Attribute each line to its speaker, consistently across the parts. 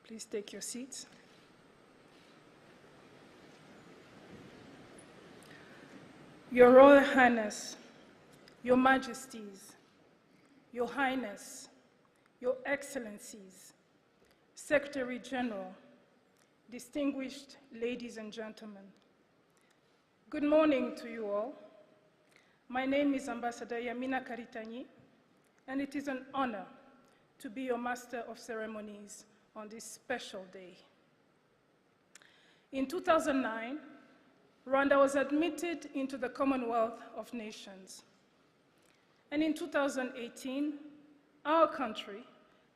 Speaker 1: Please take your seats. Your Royal Highness, Your Majesties, Your Highness, Your Excellencies, Secretary General, distinguished ladies and gentlemen, good morning to you all. My name is Ambassador Yamina Karitanyi, and it is an honor to be your Master of Ceremonies on this special day. In 2009, Rwanda was admitted into the Commonwealth of Nations. And in 2018, our country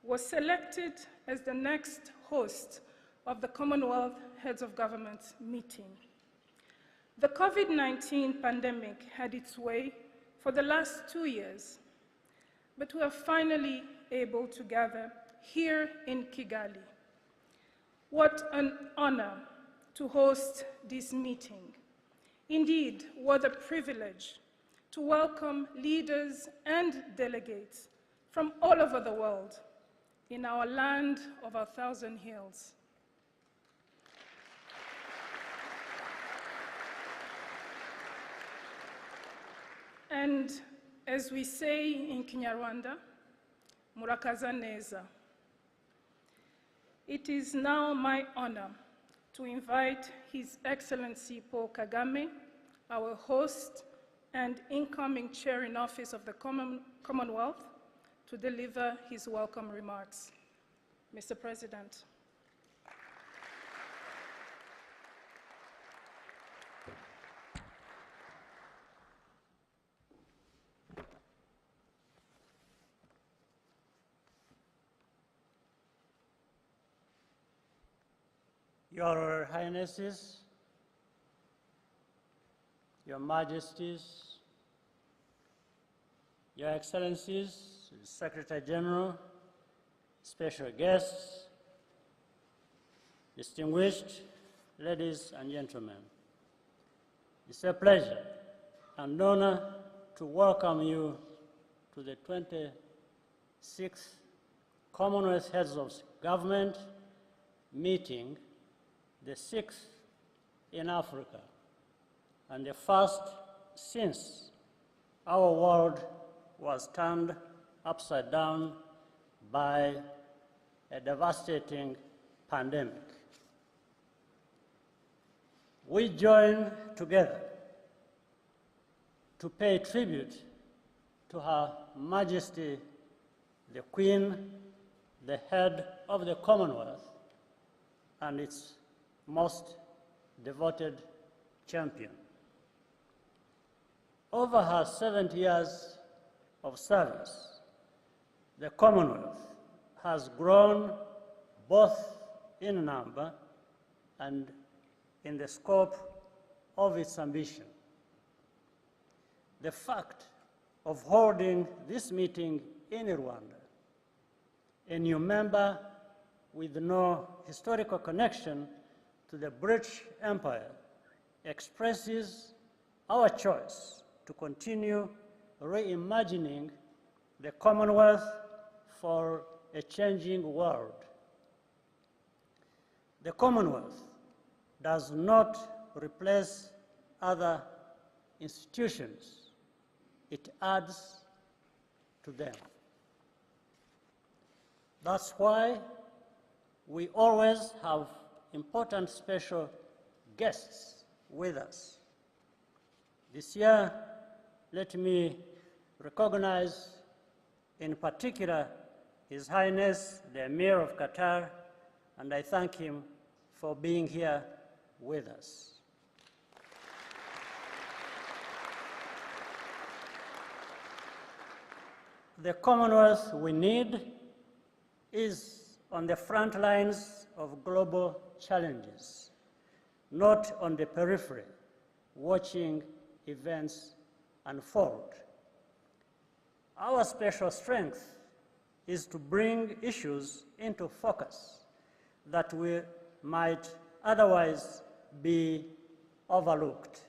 Speaker 1: was selected as the next host of the Commonwealth Heads of Government meeting. The COVID-19 pandemic had its way for the last 2 years, but we are finally able to gather here in Kigali. What an honor to host this meeting. Indeed, what a privilege to welcome leaders and delegates from all over the world in our land of 1,000 hills. And as we say in Kinyarwanda, murakaza neza. It is now my honor to invite His Excellency Paul Kagame, our host and incoming Chair in Office of the Commonwealth, to deliver his welcome remarks. Mr. President.
Speaker 2: Your Highnesses, Your Majesties, Your Excellencies, Secretary General, special guests, distinguished ladies and gentlemen, it's a pleasure and honor to welcome you to the 26th Commonwealth Heads of Government meeting, the 6th in Africa, and the first since our world was turned upside down by a devastating pandemic. We join together to pay tribute to Her Majesty, the Queen, the head of the Commonwealth, and its most devoted champion. Over her 70 years of service, the Commonwealth has grown both in number and in the scope of its ambition. The fact of holding this meeting in Rwanda, a new member with no historical connection to the British Empire, expresses our choice to continue reimagining the Commonwealth for a changing world. The Commonwealth does not replace other institutions, it adds to them. That's why we always have important special guests with us. This year, let me recognize in particular His Highness, the Emir of Qatar, and I thank him for being here with us. The Commonwealth we need is on the front lines of global challenges, not on the periphery, watching events unfold. Our special strength is to bring issues into focus that might otherwise be overlooked.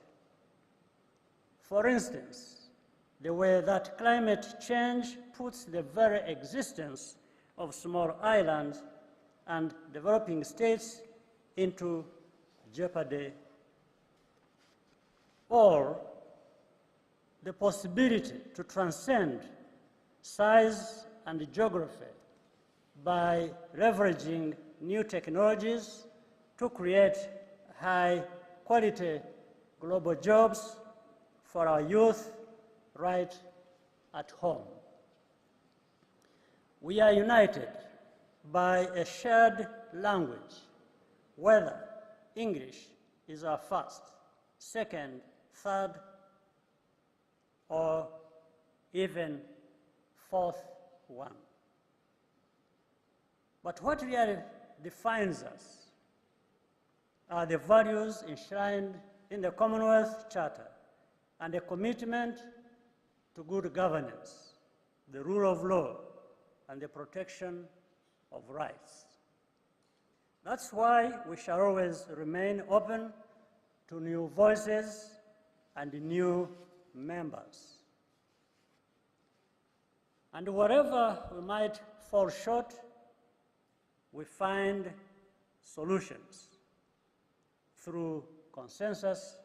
Speaker 2: For instance, the way that climate change puts the very existence of small islands and developing states into jeopardy, or the possibility to transcend size and geography by leveraging new technologies to create high-quality global jobs for our youth right at home. We are united by a shared language, whether English is our first, second, third, or even fourth one. But what really defines us are the values enshrined in the Commonwealth Charter and a commitment to good governance, the rule of law, and the protection of rights. That's why we shall always remain open to new voices and new members. And wherever we might fall short, we find solutions through consensus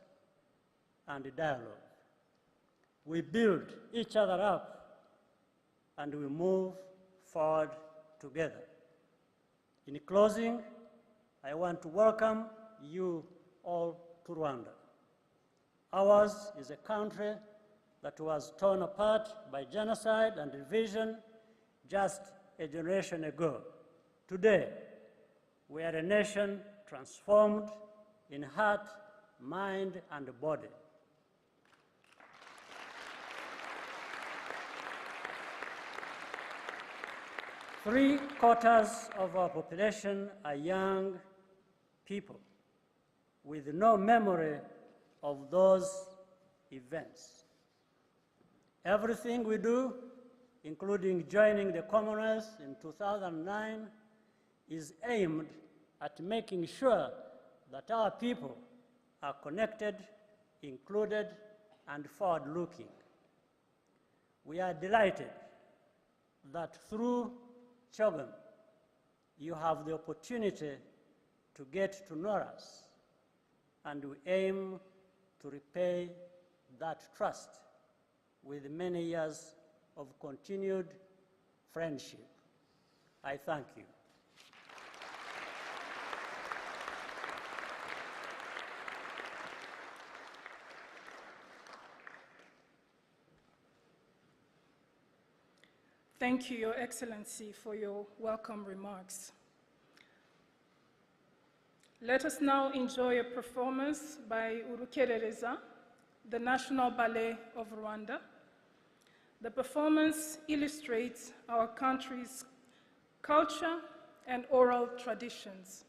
Speaker 2: and dialogue. We build each other up and we move forward together. In closing, I want to welcome you all to Rwanda. Ours is a country that was torn apart by genocide and division just a generation ago. Today, we are a nation transformed in heart, mind, and body. Three-quarters of our population are young people with no memory of those events. Everything we do, including joining the Commonwealth in 2009, is aimed at making sure that our people are connected, included, and forward-looking. We are delighted that through CHOGM, you have the opportunity to get to know us, and we aim to repay that trust with many years of continued friendship. I thank you.
Speaker 1: Thank you, Your Excellency, for your welcome remarks. Let us now enjoy a performance by Urukerereza, the National Ballet of Rwanda. The performance illustrates our country's culture and oral traditions.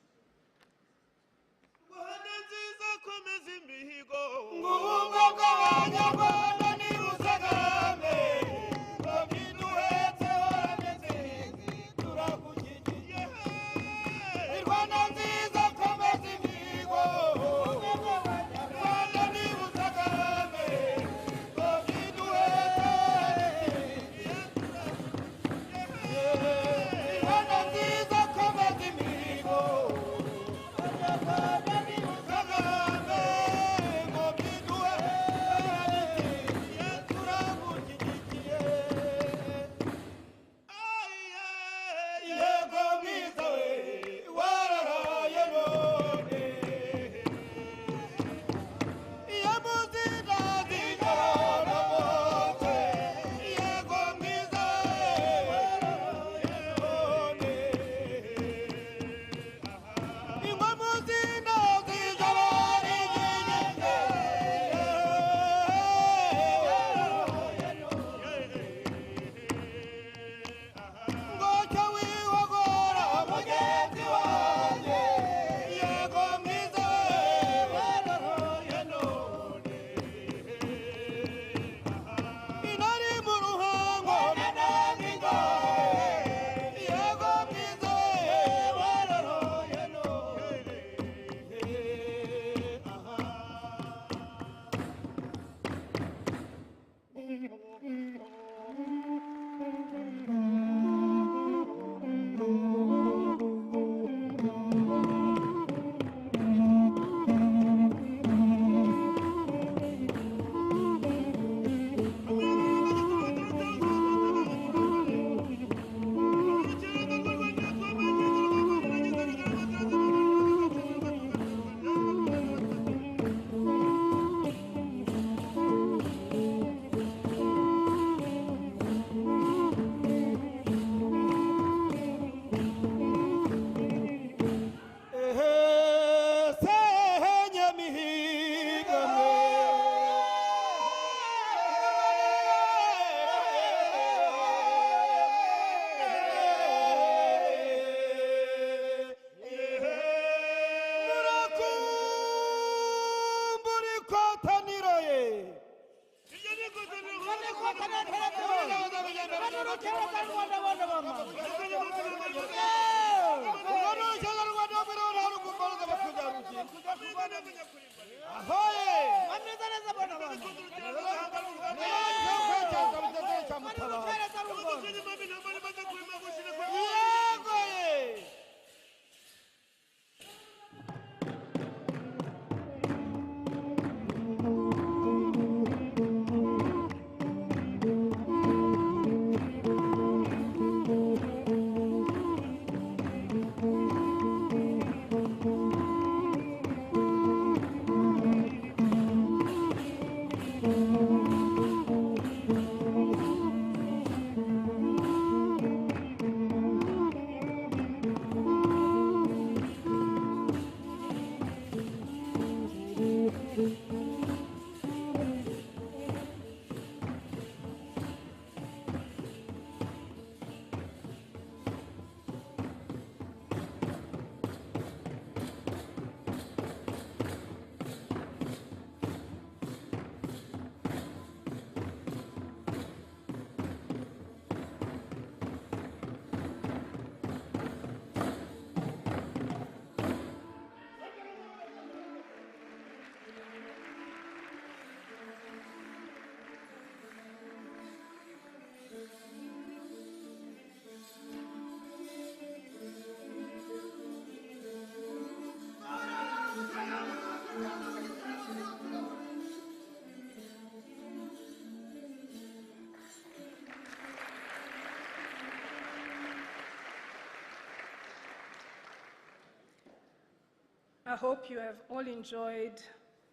Speaker 1: I hope you have all enjoyed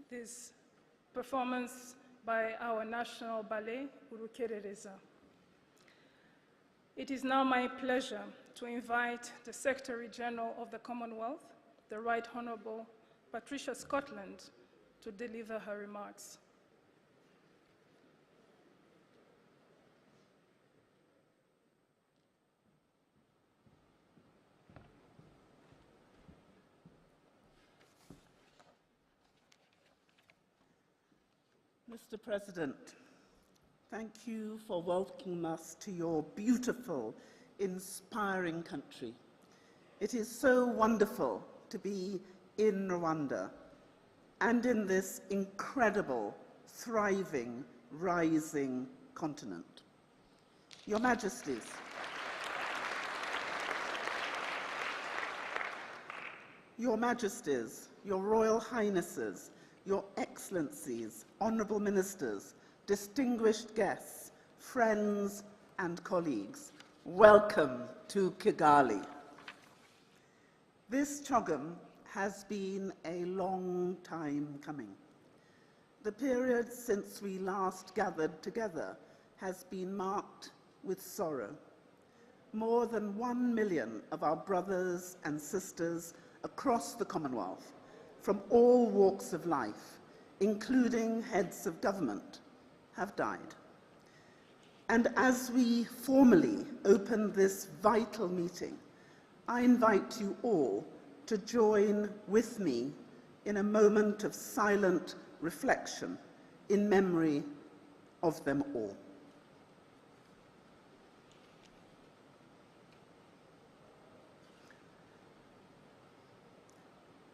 Speaker 1: this performance by our national ballet, Urukerereza. It is now my pleasure to invite the Secretary General of the Commonwealth, the Right Honourable Patricia Scotland, to deliver her remarks.
Speaker 3: Mr. President, thank you for welcoming us to your beautiful, inspiring country. It is so wonderful to be in Rwanda and in this incredible, thriving, rising continent. Your Majesties, Your Majesties, Your Royal Highnesses, Your Excellencies, Honourable Ministers, distinguished guests, friends and colleagues, welcome to Kigali. This CHOGM has been a long time coming. The period since we last gathered together has been marked with sorrow. More than 1 million of our brothers and sisters across the Commonwealth, from all walks of life, including heads of government, have died. And as we formally open this vital meeting, I invite you all to join with me in a moment of silent reflection in memory of them all.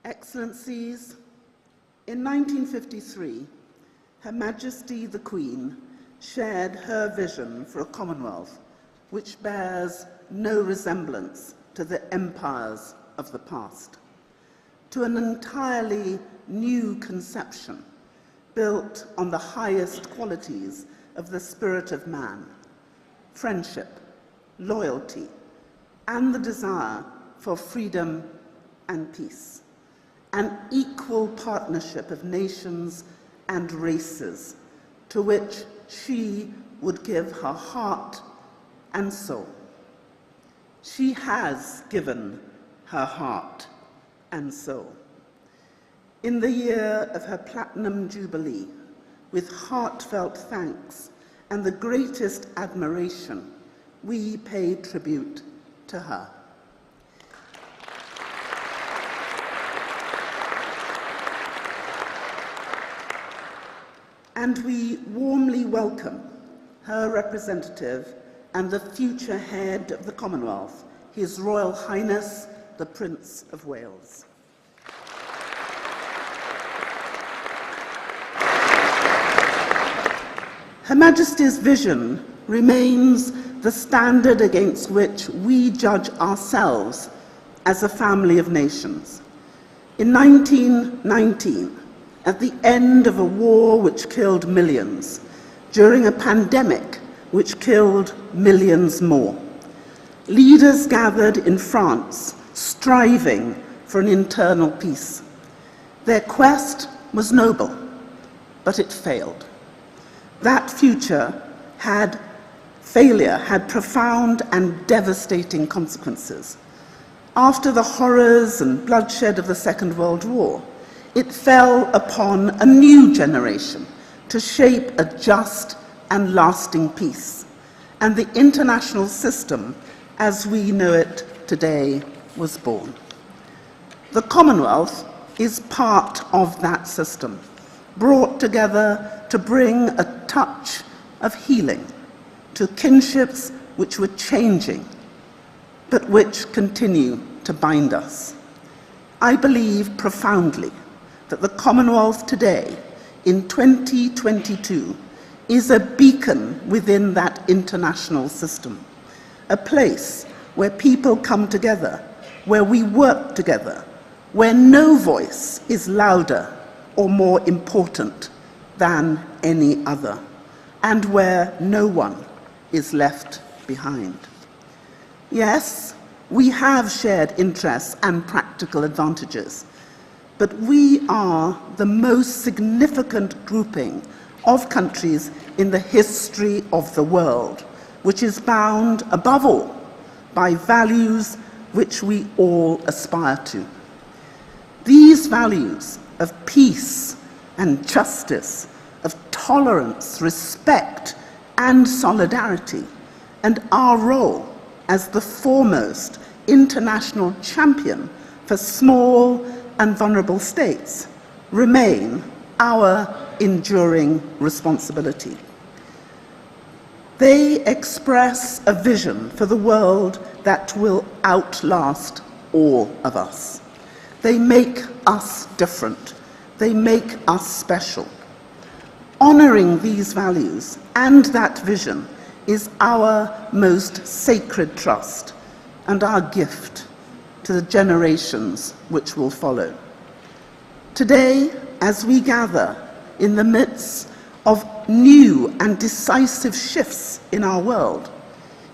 Speaker 3: Excellencies, in 1953, Her Majesty the Queen shared her vision for a Commonwealth which bears no resemblance to the empires of the past, to an entirely new conception built on the highest qualities of the spirit of man, friendship, loyalty, and the desire for freedom and peace. An equal partnership of nations and races to which she would give her heart and soul. She has given her heart and soul. In the year of her Platinum Jubilee, with heartfelt thanks and the greatest admiration, we pay tribute to her. And we warmly welcome her representative, and the future head of the Commonwealth, His Royal Highness, the Prince of Wales. Her Majesty's vision remains the standard against which we judge ourselves as a family of nations. In 1919, at the end of a war which killed millions, during a pandemic which killed millions more, leaders gathered in France, striving for an internal peace. Their quest was noble, but it failed. That failure had profound and devastating consequences. After the horrors and bloodshed of the Second World War, it fell upon a new generation to shape a just and lasting peace, and the international system as we know it today was born. The Commonwealth is part of that system, brought together to bring a touch of healing to kinships which were changing, but which continue to bind us. I believe profoundly that the Commonwealth today, in 2022, is a beacon within that international system, a place where people come together, where we work together, where no voice is louder or more important than any other, and where no one is left behind. Yes, we have shared interests and practical advantages, but we are the most significant grouping of countries in the history of the world, which is bound, above all, by values which we all aspire to. These values of peace and justice, of tolerance, respect, and solidarity, and our role as the foremost international champion for small and vulnerable states remain our enduring responsibility. They express a vision for the world that will outlast all of us. They make us different. They make us special. Honoring these values and that vision is our most sacred trust and our gift to the generations which will follow. Today, as we gather in the midst of new and decisive shifts in our world,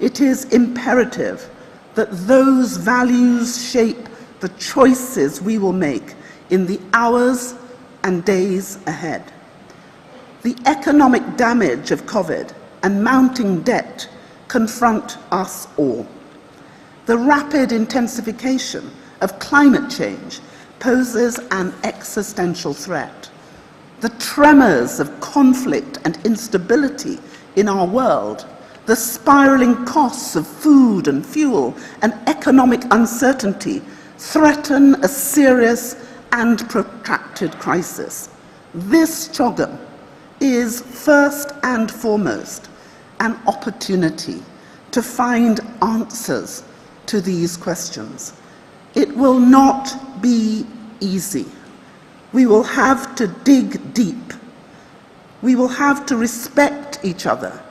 Speaker 3: it is imperative that those values shape the choices we will make in the hours and days ahead. The economic damage of COVID and mounting debt confront us all. The rapid intensification of climate change poses an existential threat. The tremors of conflict and instability in our world, the spiraling costs of food and fuel, and economic uncertainty threaten a serious and protracted crisis. This CHOGM is first and foremost an opportunity to find answers to these questions. It will not be easy. We will have to dig deep. We will have to respect each other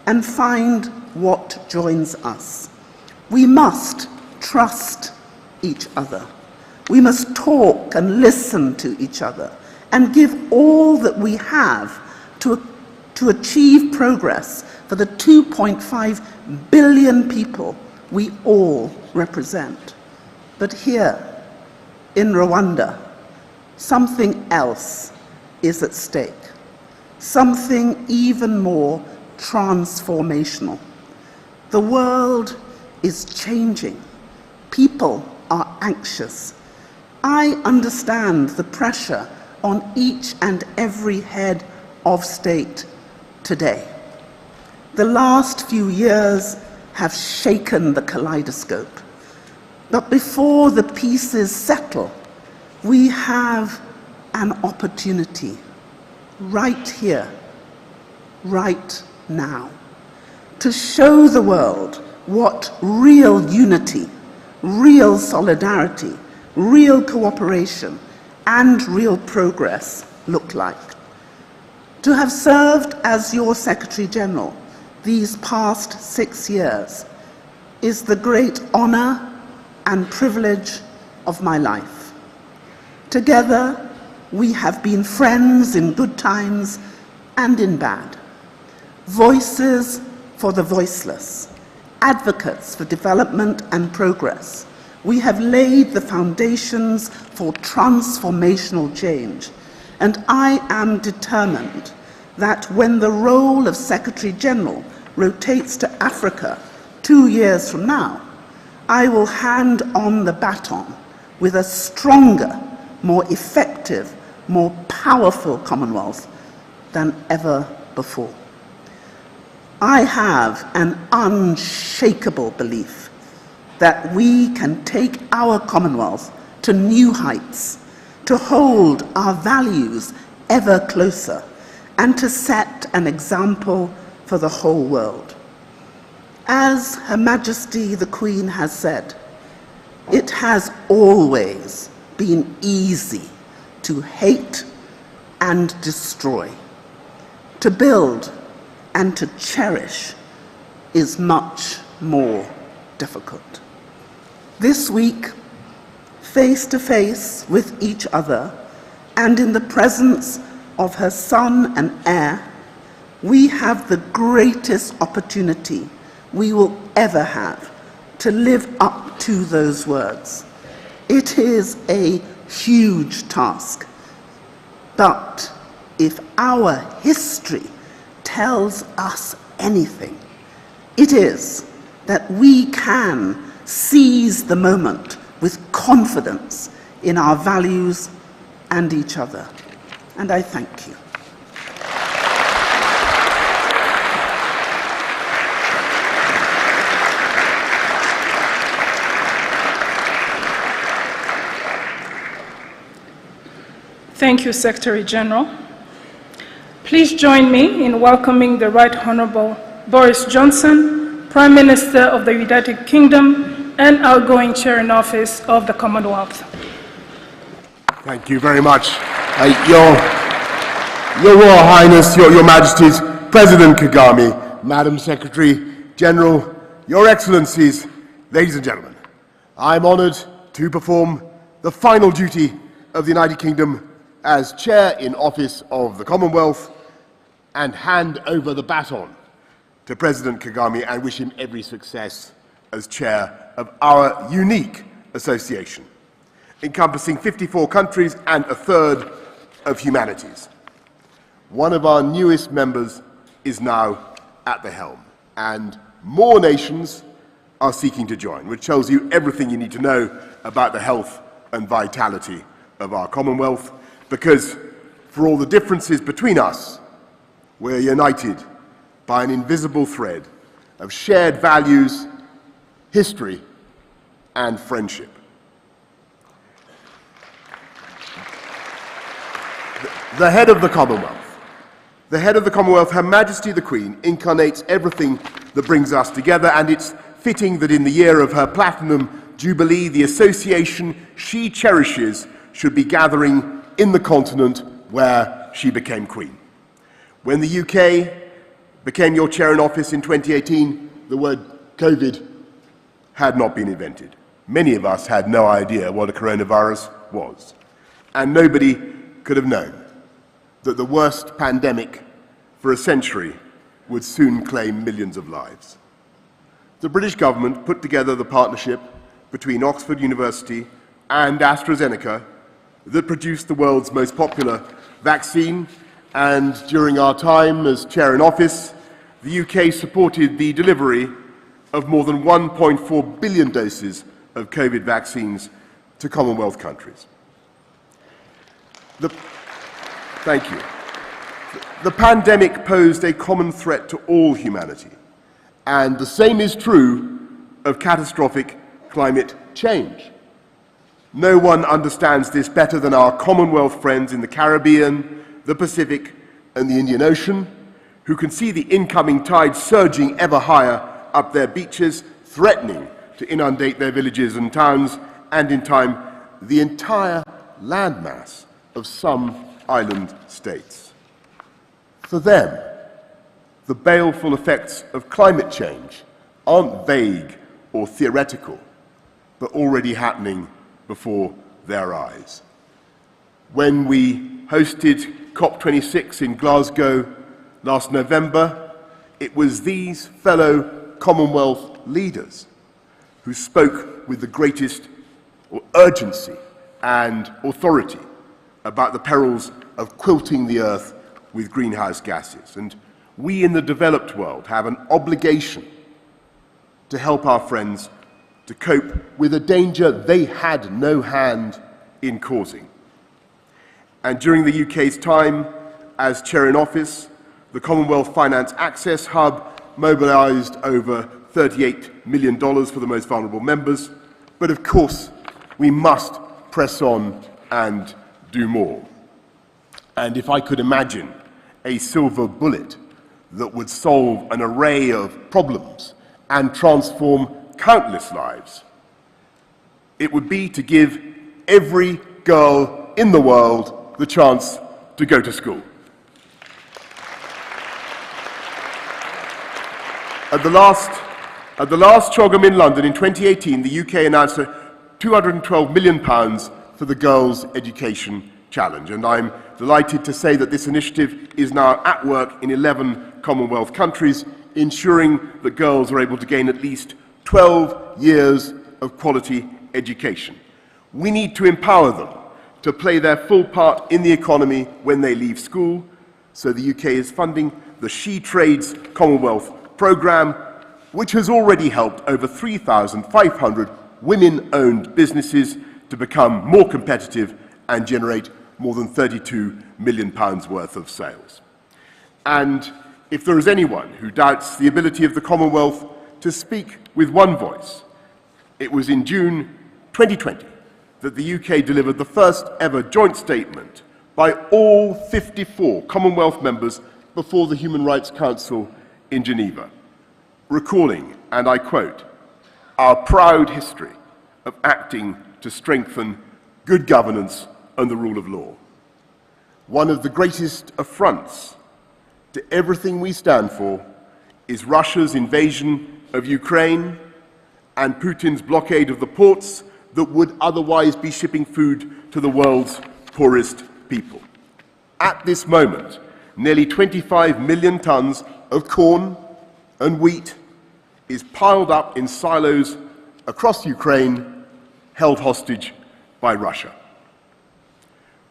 Speaker 3: and find what joins us. We must trust each other. We must talk and listen to each other and give all that we have to achieve progress for the 2.5 billion people we all represent. But here, in Rwanda, something else is at stake, something even more transformational. The world is changing. People are anxious. I understand the pressure on each and every head of state today. The last few years have shaken the kaleidoscope. But before the pieces settle, we have an opportunity right here, right now, to show the world what real unity, real solidarity, real cooperation, and real progress look like. To have served as your Secretary General these past 6 years is the great honor and privilege of my life. Together, we have been friends in good times and in bad, voices for the voiceless, advocates for development and progress. We have laid the foundations for transformational change, and I am determined that when the role of Secretary General rotates to Africa 2 years from now, I will hand on the baton with a stronger, more effective, more powerful Commonwealth than ever before. I have an unshakable belief that we can take our Commonwealth to new heights, to hold our values ever closer, and to set an example for the whole world. As Her Majesty the Queen has said, it has always been easy to hate and destroy. To build and to cherish is much more difficult. This week, face to face with each other and in the presence of her son and heir, we have the greatest opportunity we will ever have to live up to those words. It is a huge task, but if our history tells us anything, it is that we can seize the moment with confidence in our values and each other. And I thank you.
Speaker 1: Thank you, Secretary General. Please join me in welcoming the Right Honorable Boris Johnson, Prime Minister of the United Kingdom and outgoing Chair in Office of the Commonwealth.
Speaker 4: Thank you very much. Your Royal Highness, Your Majesties, President Kagame, Madam Secretary General, Your Excellencies, ladies and gentlemen, I am honoured to perform the final duty of the United Kingdom as Chair in Office of the Commonwealth and hand over the baton to President Kagame and wish him every success as Chair of our unique association, encompassing 54 countries and a third of humanities. One of our newest members is now at the helm, and more nations are seeking to join, which tells you everything you need to know about the health and vitality of our Commonwealth, because for all the differences between us, we're united by an invisible thread of shared values, history, and friendship. The head of the Commonwealth, Her Majesty the Queen, incarnates everything that brings us together, and it's fitting that in the year of her Platinum Jubilee, the association she cherishes should be gathering in the continent where she became Queen. When the UK became your Chair in Office in 2018, the word COVID had not been invented. Many of us had no idea what a coronavirus was, and nobody could have known that the worst pandemic for a century would soon claim millions of lives. The British government put together the partnership between Oxford University and AstraZeneca that produced the world's most popular vaccine, and during our time as Chair in Office, the UK supported the delivery of more than 1.4 billion doses of COVID vaccines to Commonwealth countries. Thank you. The pandemic posed a common threat to all humanity, and the same is true of catastrophic climate change. No one understands this better than our Commonwealth friends in the Caribbean, the Pacific, and the Indian Ocean, who can see the incoming tide surging ever higher up their beaches, threatening to inundate their villages and towns, and in time, the entire landmass of some island states. For them, the baleful effects of climate change aren't vague or theoretical, but already happening before their eyes. When we hosted COP26 in Glasgow last November, it was these fellow Commonwealth leaders who spoke with the greatest urgency and authority about the perils of quilting the earth with greenhouse gases. And we in the developed world have an obligation to help our friends to cope with a danger they had no hand in causing. And during the UK's time as chair in office, the Commonwealth Finance Access Hub mobilised over $38 million for the most vulnerable members. But of course, we must press on and do more. And if I could imagine a silver bullet that would solve an array of problems and transform countless lives, it would be to give every girl in the world the chance to go to school. At the last CHOGM in London in 2018, the UK announced £212 million for the Girls' Education Challenge, and I'm delighted to say that this initiative is now at work in 11 Commonwealth countries, ensuring that girls are able to gain at least 12 years of quality education. We need to empower them to play their full part in the economy when they leave school, so the UK is funding the She Trades Commonwealth programme, which has already helped over 3,500 women-owned businesses to become more competitive and generate more than £32 million worth of sales. And if there is anyone who doubts the ability of the Commonwealth to speak with one voice, it was in June 2020 that the UK delivered the first ever joint statement by all 54 Commonwealth members before the Human Rights Council in Geneva, recalling, and I quote, "our proud history of acting to strengthen good governance and the rule of law. One of the greatest affronts to everything we stand for is Russia's invasion of Ukraine and Putin's blockade of the ports that would otherwise be shipping food to the world's poorest people. At this moment, nearly 25 million tons of corn and wheat is piled up in silos across Ukraine, held hostage by Russia.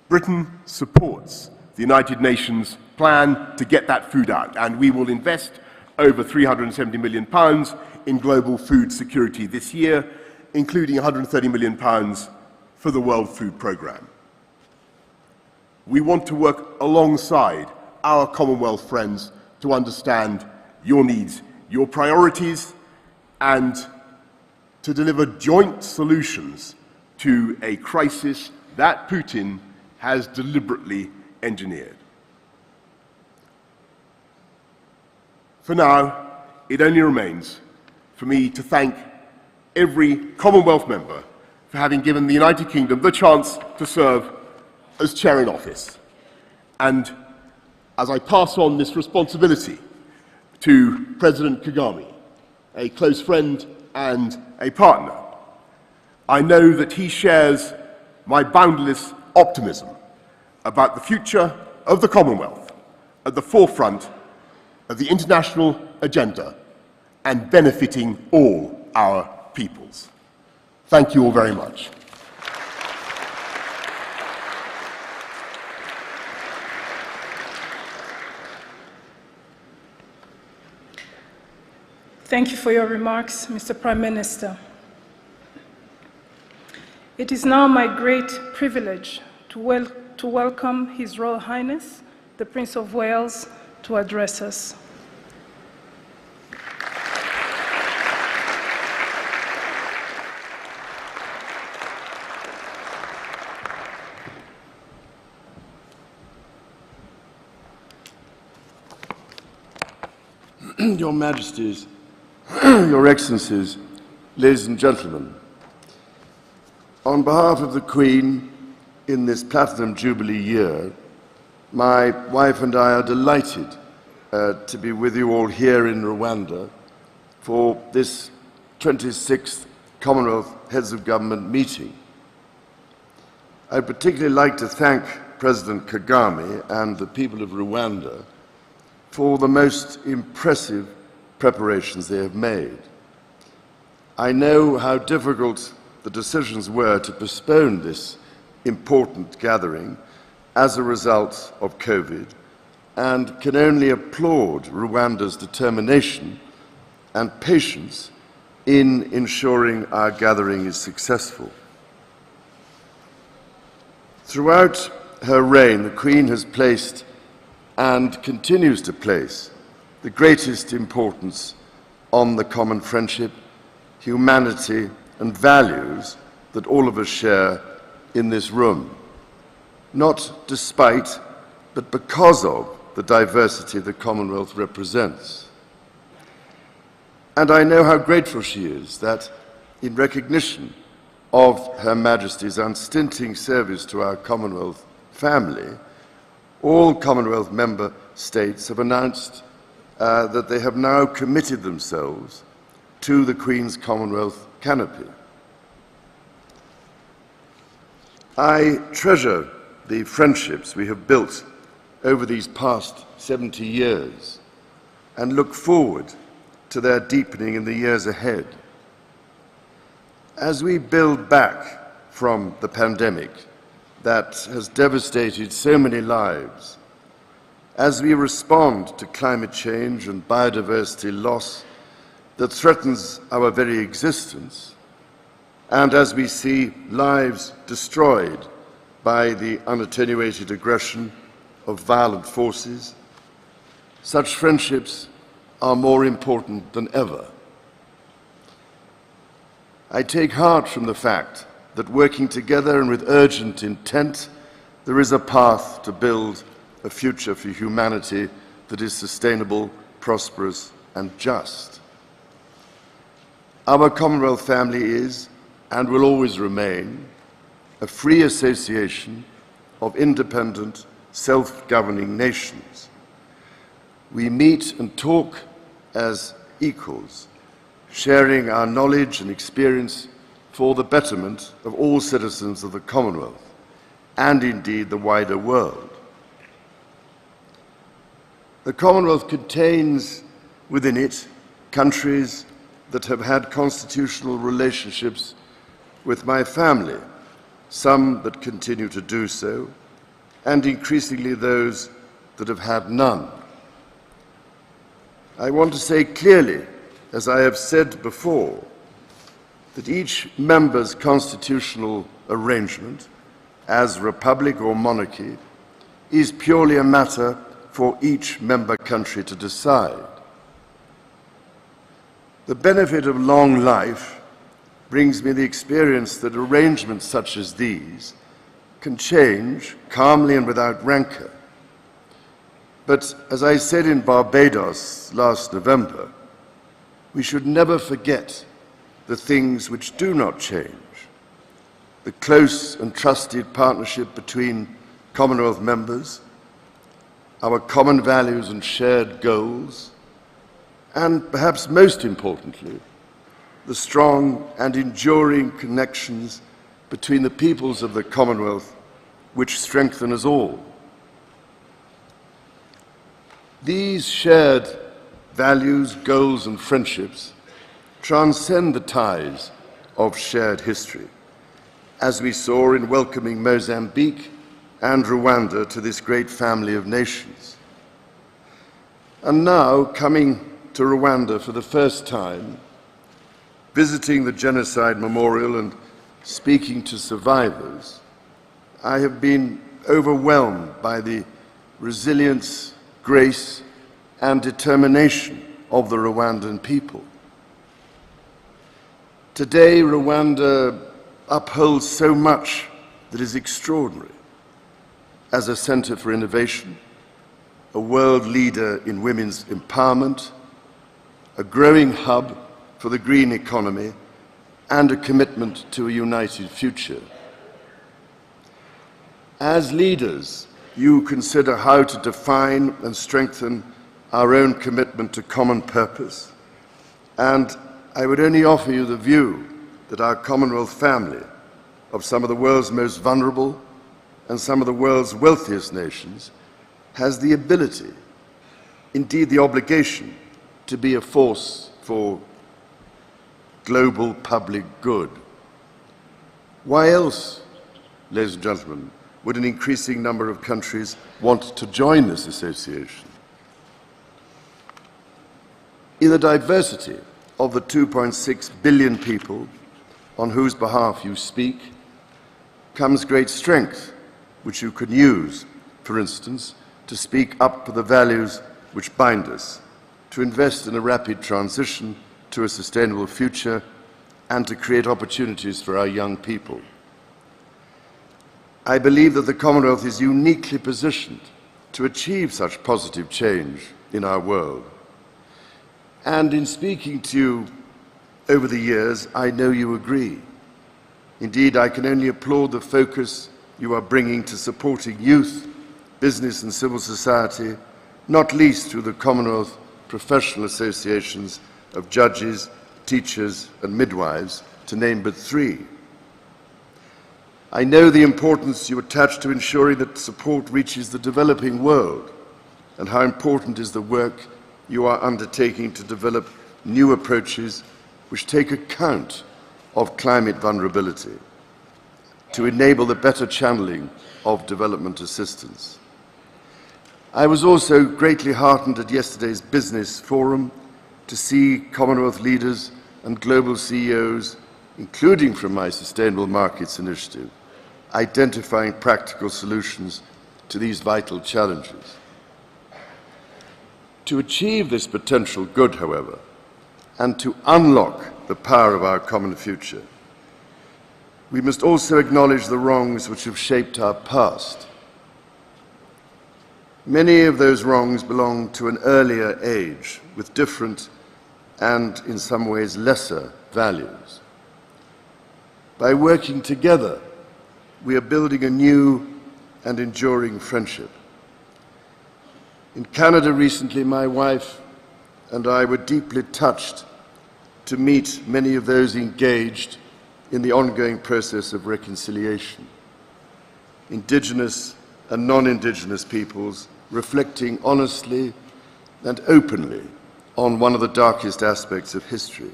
Speaker 4: Britain supports the United Nations plan to get that food out, and we will invest over £370 million in global food security this year, including £130 million for the World Food Programme. We want to work alongside our Commonwealth friends to understand your needs, your priorities, and to deliver joint solutions to a crisis that Putin has deliberately engineered. For now, it only remains for me to thank every Commonwealth member for having given the United Kingdom the chance to serve as chair in office. And as I pass on this responsibility to President Kagame, a close friend and a partner, I know that he shares my boundless optimism about the future of the Commonwealth at the forefront of the international agenda and benefiting all our peoples. Thank you all very much.
Speaker 1: Thank you for your remarks, Mr. Prime Minister. It is now my great privilege to welcome His Royal Highness, the Prince of Wales, to address us.
Speaker 5: Your Majesties, Your Excellencies, ladies and gentlemen, on behalf of the Queen in this Platinum Jubilee year, my wife and I are delighted to be with you all here in Rwanda for this 26th Commonwealth Heads of Government meeting. I'd particularly like to thank President Kagame and the people of Rwanda for the most impressive preparations they have made. I know how difficult the decisions were to postpone this important gathering as a result of COVID, and can only applaud Rwanda's determination and patience in ensuring our gathering is successful. Throughout her reign, the Queen has placed and continues to place the greatest importance on the common friendship, humanity, and values that all of us share in this room, not despite, but because of the diversity the Commonwealth represents. And I know how grateful she is that, in recognition of Her Majesty's unstinting service to our Commonwealth family, all Commonwealth member states have announced that they have now committed themselves to the Queen's Commonwealth canopy. I treasure the friendships we have built over these past 70 years and look forward to their deepening in the years ahead. As we build back from the pandemic that has devastated so many lives, as we respond to climate change and biodiversity loss that threatens our very existence, and as we see lives destroyed by the unattenuated aggression of violent forces, such friendships are more important than ever. I take heart from the fact that working together and with urgent intent, there is a path to build a future for humanity that is sustainable, prosperous, and just. Our Commonwealth family is, and will always remain, a free association of independent, self-governing nations. We meet and talk as equals, sharing our knowledge and experience for the betterment of all citizens of the Commonwealth, and indeed the wider world. The Commonwealth contains within it countries that have had constitutional relationships with my family, some that continue to do so, and increasingly those that have had none. I want to say clearly, as I have said before, that each member's constitutional arrangement, as republic or monarchy, is purely a matter for each member country to decide. The benefit of long life brings me the experience that arrangements such as these can change calmly and without rancor. But as I said in Barbados last November, we should never forget the things which do not change: the close and trusted partnership between Commonwealth members, our common values and shared goals, and perhaps most importantly, the strong and enduring connections between the peoples of the Commonwealth which strengthen us all. These shared values, goals, and friendships transcend the ties of shared history, as we saw in welcoming Mozambique and Rwanda to this great family of nations. And now, coming to Rwanda for the first time, visiting the Genocide Memorial and speaking to survivors, I have been overwhelmed by the resilience, grace, and determination of the Rwandan people. Today, Rwanda upholds so much that is extraordinary. As a center for innovation, a world leader in women's empowerment, a growing hub for the green economy, and a commitment to a united future. As leaders, you consider how to define and strengthen our own commitment to common purpose, and I would only offer you the view that our Commonwealth family of some of the world's most vulnerable and some of the world's wealthiest nations has the ability, indeed the obligation, to be a force for global public good. Why else, ladies and gentlemen, would an increasing number of countries want to join this association? In the diversity of the 2.6 billion people on whose behalf you speak comes great strength, which you can use, for instance, to speak up for the values which bind us, to invest in a rapid transition to a sustainable future, and to create opportunities for our young people. I believe that the Commonwealth is uniquely positioned to achieve such positive change in our world. And in speaking to you over the years, I know you agree. Indeed, I can only applaud the focus you are bringing to supporting youth, business and civil society, not least through the Commonwealth professional associations of judges, teachers and midwives, to name but three. I know the importance you attach to ensuring that support reaches the developing world, and how important is the work you are undertaking to develop new approaches which take account of climate vulnerability, to enable the better channeling of development assistance. I was also greatly heartened at yesterday's business forum to see Commonwealth leaders and global CEOs, including from my Sustainable Markets Initiative, identifying practical solutions to these vital challenges. To achieve this potential good, however, and to unlock the power of our common future, we must also acknowledge the wrongs which have shaped our past. Many of those wrongs belong to an earlier age with different and, in some ways, lesser values. By working together, we are building a new and enduring friendship. In Canada recently, my wife and I were deeply touched to meet many of those engaged in the ongoing process of reconciliation. Indigenous and non-Indigenous peoples reflecting honestly and openly on one of the darkest aspects of history.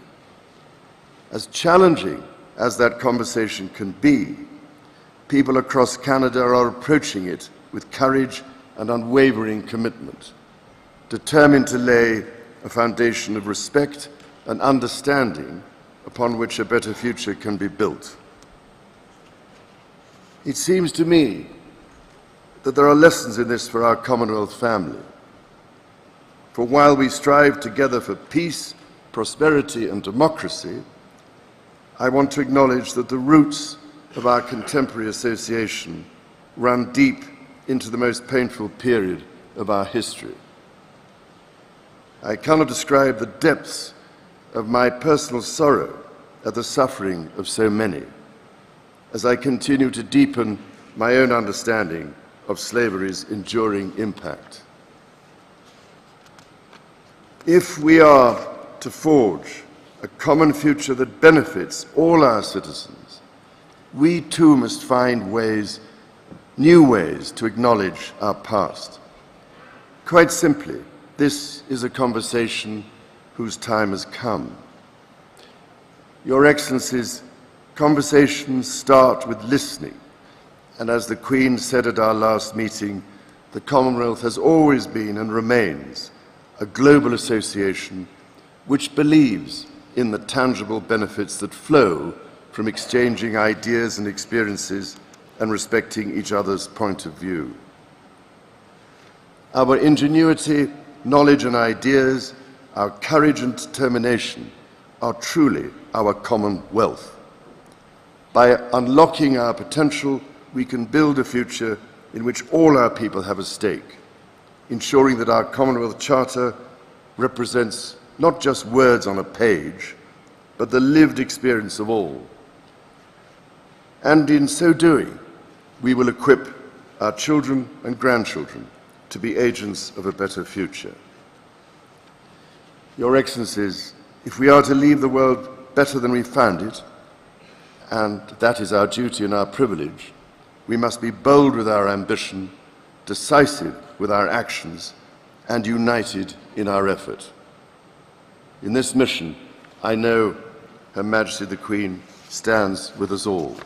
Speaker 5: As challenging as that conversation can be, people across Canada are approaching it with courage and unwavering commitment, determined to lay a foundation of respect and understanding upon which a better future can be built. It seems to me that there are lessons in this for our Commonwealth family. For while we strive together for peace, prosperity and democracy, I want to acknowledge that the roots of our contemporary association run deep into the most painful period of our history. I cannot describe the depths of my personal sorrow at the suffering of so many, as I continue to deepen my own understanding of slavery's enduring impact. If we are to forge a common future that benefits all our citizens, we too must find ways, new ways, to acknowledge our past. Quite simply, this is a conversation whose time has come. Your Excellencies, conversations start with listening, and as the Queen said at our last meeting, the Commonwealth has always been and remains a global association which believes in the tangible benefits that flow from exchanging ideas and experiences and respecting each other's point of view. Our ingenuity, knowledge and ideas, our courage and determination are truly our common wealth. By unlocking our potential, we can build a future in which all our people have a stake, ensuring that our Commonwealth Charter represents not just words on a page, but the lived experience of all. And in so doing, we will equip our children and grandchildren to be agents of a better future. Your Excellencies, if we are to leave the world better than we found it, and that is our duty and our privilege, we must be bold with our ambition, decisive with our actions, and united in our effort. In this mission, I know Her Majesty the Queen stands with us all.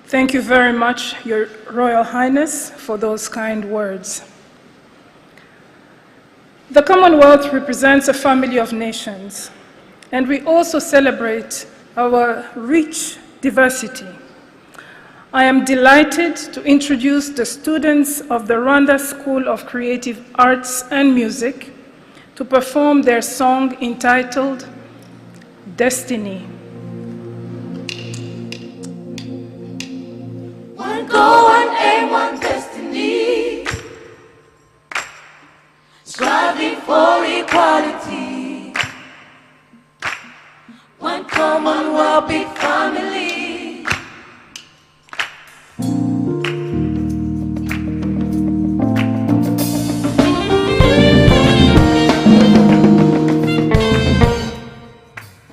Speaker 1: Thank you very much, Your Royal Highness, for those kind words. The Commonwealth represents a family of nations, and we also celebrate our rich diversity. I am delighted to introduce the students of the Rwanda School of Creative Arts and Music to perform their song entitled Destiny.
Speaker 6: One goal, one aim, one destiny, striving for equality. One Commonwealth, big family.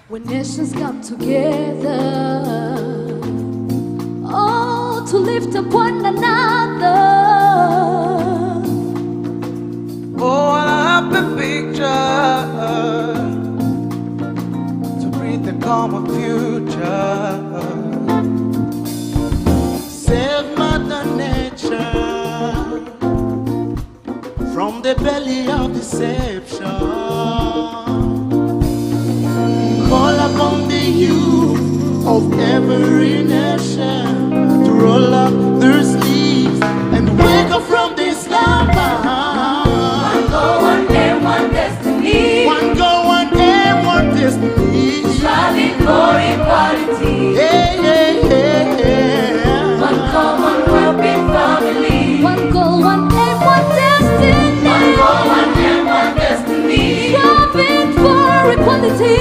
Speaker 6: When nations come together, to lift up one another.
Speaker 7: Oh, what a happy picture to breathe the common future. Save Mother Nature from the belly of deception. Call upon the youth of every nation to roll up their sleeves and wake up from this slumber.
Speaker 6: One goal, one aim, one destiny.
Speaker 7: One goal, one aim, one destiny.
Speaker 6: Striving for equality.
Speaker 7: Yeah, yeah, yeah, yeah.
Speaker 6: One Commonwealth, big family.
Speaker 8: One goal, one aim, one destiny.
Speaker 6: One goal, one aim, one destiny.
Speaker 8: Striving for equality.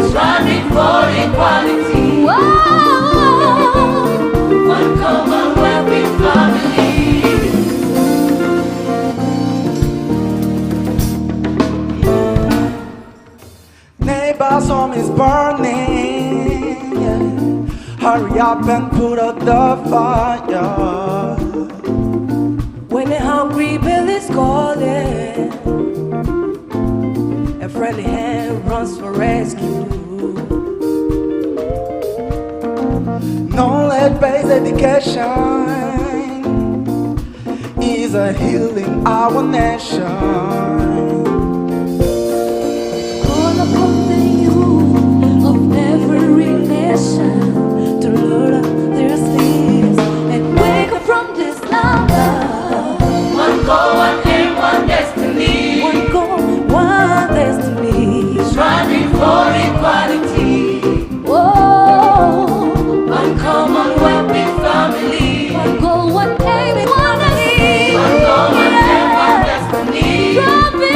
Speaker 6: Striving for equality.
Speaker 8: Whoa.
Speaker 6: One Commonwealth, big family.
Speaker 7: Neighbor's home is burning. Yeah. Hurry up and put out the fire.
Speaker 6: When a hungry bill is calling, a friendly hand runs for rescue.
Speaker 7: Knowledge-based education is a healing our nation.
Speaker 8: Call upon the youth of every nation to roll up their sleeves and wake up from this slumber.
Speaker 6: One goal, one aim, one destiny.
Speaker 8: One goal, one destiny.
Speaker 6: Striving for equality.
Speaker 8: Whoa.
Speaker 6: One Commonwealth, big family.
Speaker 8: One goal, one aim, one destiny.
Speaker 6: One goal, one aim, one destiny.
Speaker 8: Striving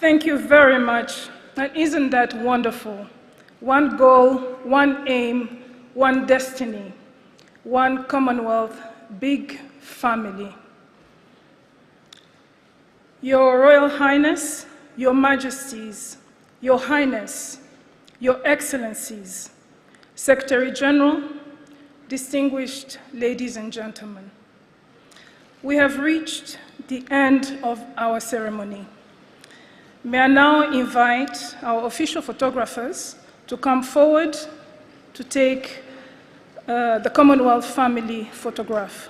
Speaker 1: Thank you very much. And isn't that wonderful? One goal, one aim, one destiny, one Commonwealth, big family. Your Royal Highness, Your Majesties, Your Highness, Your Excellencies, Secretary General, distinguished ladies and gentlemen, we have reached the end of our ceremony. May I now invite our official photographers to come forward to take the Commonwealth family photograph.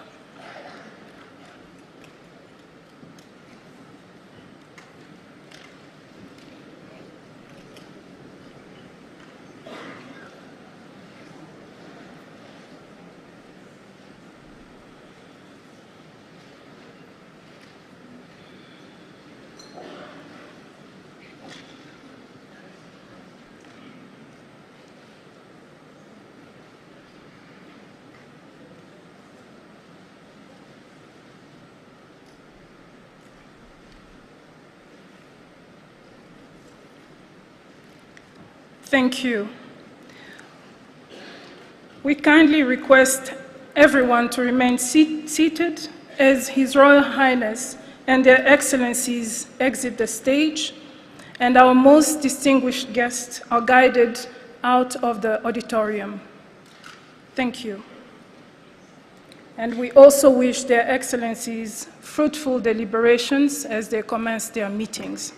Speaker 1: Thank you. We kindly request everyone to remain seated as His Royal Highness and their Excellencies exit the stage, and our most distinguished guests are guided out of the auditorium. Thank you. And we also wish their Excellencies fruitful deliberations as they commence their meetings.